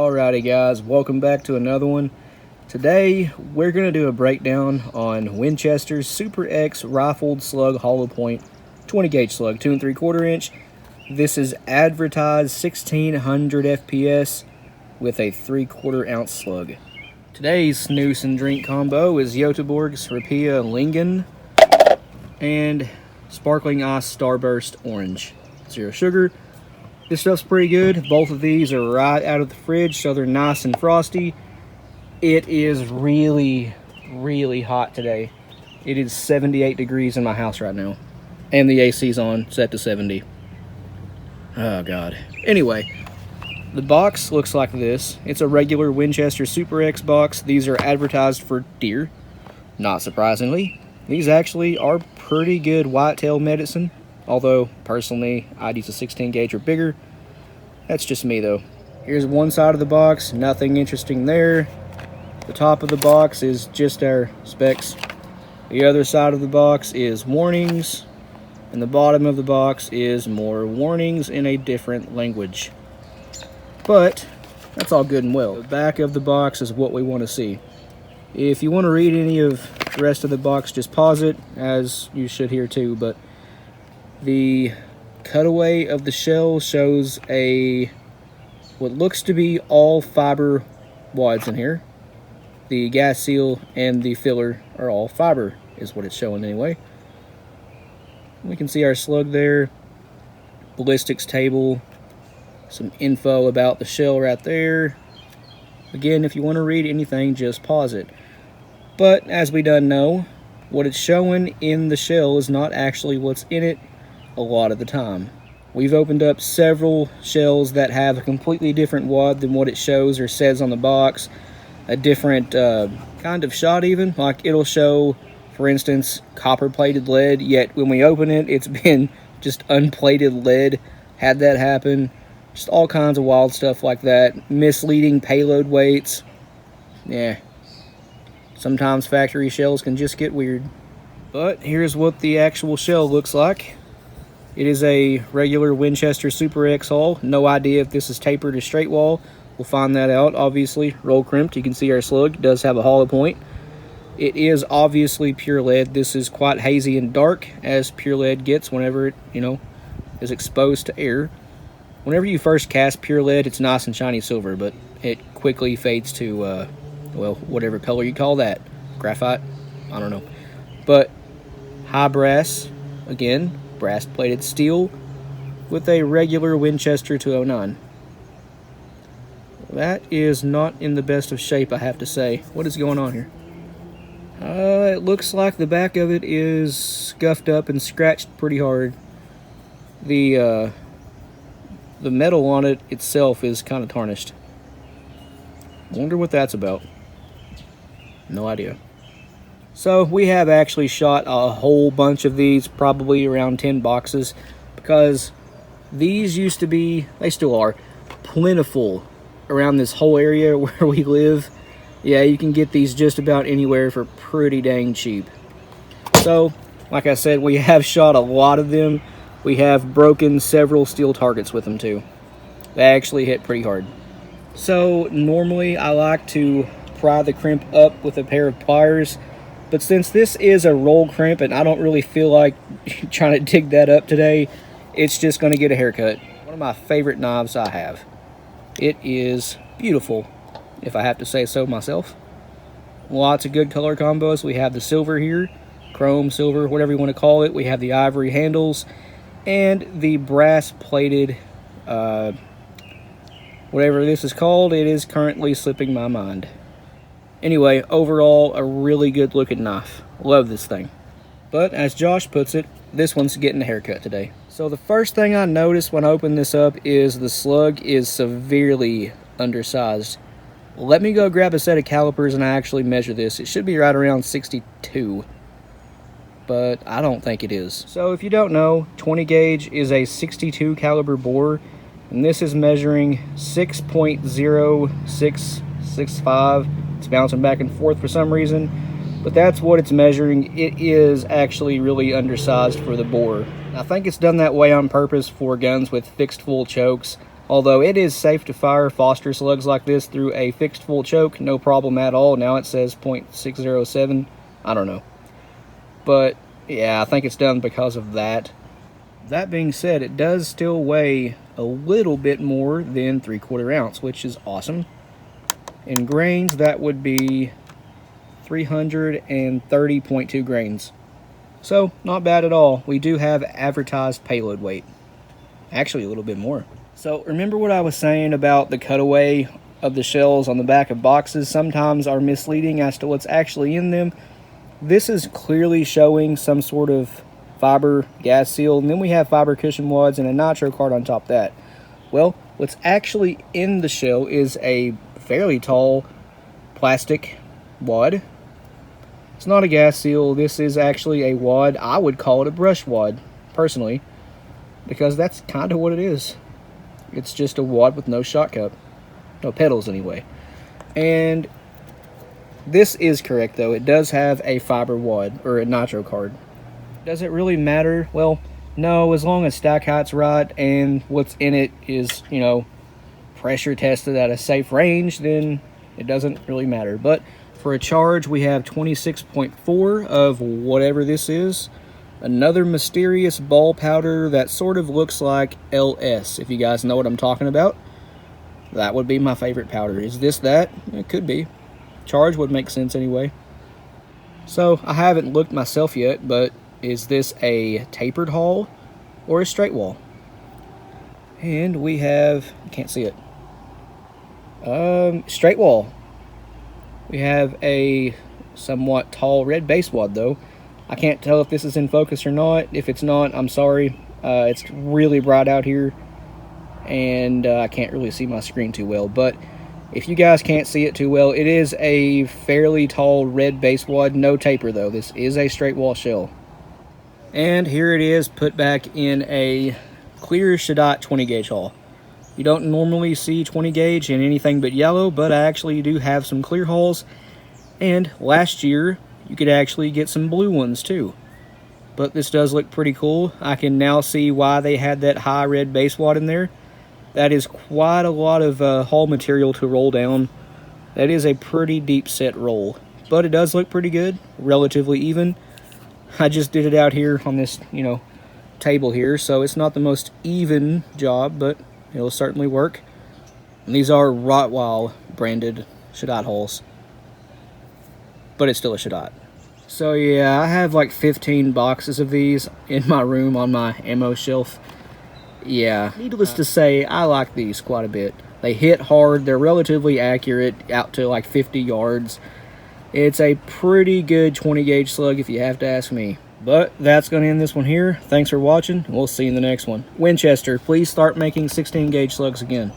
Alrighty guys, welcome back to another one. Today we're going to do a breakdown on Winchester's Super X Rifled Slug Hollow Point 20 gauge slug, 2 3/4 inch. This is advertised 1600 FPS with a 3/4 ounce slug. Today's snooze and drink combo is Göteborg's Rapia Lingen and Sparkling Ice Starburst Orange. 0 sugar. This stuff's pretty good. Both of these are right out of the fridge, so they're nice and frosty. It is really, really hot today. It is 78 degrees in my house right now. And the AC's on, set to 70. Oh, God. Anyway, the box looks like this. It's a regular Winchester Super X box. These are advertised for deer. Not surprisingly. These actually are pretty good whitetail medicine. Although, personally, I'd use a 16 gauge or bigger. That's just me, though. Here's one side of the box. Nothing interesting there. The top of the box is just our specs. The other side of the box is warnings. And the bottom of the box is more warnings in a different language. But, that's all good and well. The back of the box is what we want to see. If you want to read any of the rest of the box, just pause it, as you should here too, but the cutaway of the shell shows what looks to be all fiber wads in here. The gas seal and the filler are all fiber, is what it's showing anyway. We can see our slug there, ballistics table, some info about the shell right there. Again, if you want to read anything, just pause it. But as we done know, what it's showing in the shell is not actually what's in it a lot of the time. We've opened up several shells that have a completely different wad than what it shows or says on the box. A different kind of shot even. Like it'll show, for instance, copper plated lead, yet when we open it, it's been just unplated lead. Had that happen. Just all kinds of wild stuff like that. Misleading payload weights. Yeah. Sometimes factory shells can just get weird. But here's what the actual shell looks like. It is a regular Winchester Super X hull. No idea if this is tapered or straight wall. We'll find that out, obviously. Roll crimped. You can see our slug does have a hollow point. It is obviously pure lead. This is quite hazy and dark, as pure lead gets whenever it, is exposed to air. Whenever you first cast pure lead, it's nice and shiny silver, but it quickly fades to, well, whatever color you call that. Graphite? I don't know. But high brass, again, brass plated steel with a regular Winchester 209. That is not in the best of shape, I have to say. What is going on here? It looks like the back of it is scuffed up and scratched pretty hard. The metal on it itself is kind of tarnished. Wonder what that's about. No idea. So we have actually shot a whole bunch of these, probably around 10 boxes, because these used to be, they still are, plentiful around this whole area where we live. Yeah, you can get these just about anywhere for pretty dang cheap. So, like I said, we have shot a lot of them. We have broken several steel targets with them too. They actually hit pretty hard. So, normally I like to pry the crimp up with a pair of pliers. But since this is a roll crimp and I don't really feel like trying to dig that up today, it's just going to get a haircut. One of my favorite knives I have. It is beautiful, if I have to say so myself. Lots of good color combos. We have the silver here, chrome, silver, whatever you want to call it. We have the ivory handles and the brass plated, whatever this is called. It is currently slipping my mind. Anyway, overall, a really good looking knife. Love this thing. But, as Josh puts it, this one's getting a haircut today. So the first thing I noticed when I opened this up is the slug is severely undersized. Let me go grab a set of calipers and I actually measure this. It should be right around 62. But I don't think it is. So if you don't know, 20 gauge is a 62 caliber bore. And this is measuring 6.0665. It's bouncing back and forth for some reason, but that's what it's measuring. It is actually really undersized for the bore. I think it's done that way on purpose for guns with fixed full chokes. Although it is safe to fire Foster slugs like this through a fixed full choke, no problem at all. Now it says .607. I don't know. But yeah, I think it's done because of that. That being said, it does still weigh a little bit more than 3/4 ounce, which is awesome. In grains, that would be 330.2 grains. So, not bad at all. We do have advertised payload weight. Actually, a little bit more. So, remember what I was saying about the cutaway of the shells on the back of boxes sometimes are misleading as to what's actually in them. This is clearly showing some sort of fiber gas seal, and then we have fiber cushion wads and a nitro card on top of that. Well, what's actually in the shell is a fairly tall plastic wad. It's not a gas seal. This is actually a wad. I would call it a brush wad, personally, because that's kind of what it is. It's just a wad with no shot cup. No pedals, anyway. And this is correct, though. It does have a fiber wad, or a nitro card. Does it really matter? Well, no, as long as stack height's right and what's in it is, you know, pressure tested at a safe range, then it doesn't really matter. But for a charge, we have 26.4 of whatever this is. Another mysterious ball powder that sort of looks like LS, if you guys know what I'm talking about. That would be my favorite powder. Is this that? It could be. Charge would make sense anyway. So, I haven't looked myself yet, but is this a tapered hull or a straight wall? And we have, I can't see it. Straight wall. We have a somewhat tall red base wad, though. I can't tell if this is in focus or not. If it's not, I'm sorry. It's really bright out here, and I can't really see my screen too well. But if you guys can't see it too well, it is a fairly tall red base wad. No taper, though. This is a straight wall shell. And here it is, put back in a clear Shadot 20 gauge hull. You don't normally see 20 gauge in anything but yellow, but I actually do have some clear hulls. And last year, you could actually get some blue ones too. But this does look pretty cool. I can now see why they had that high red base wad in there. That is quite a lot of hull material to roll down. That is a pretty deep set roll. But it does look pretty good, relatively even. I just did it out here on this, you know, table here, so it's not the most even job, but it'll certainly work. And these are Rottweil branded Shadot hulls, but it's still a Shadot. So yeah, I have like 15 boxes of these in my room on my ammo shelf. Yeah, needless to say, I like these quite a bit. They hit hard, they're relatively accurate out to like 50 yards. It's a pretty good 20 gauge slug if you have to ask me. But that's going to end this one here. Thanks for watching, and we'll see you in the next one. Winchester, please start making 16 gauge slugs again.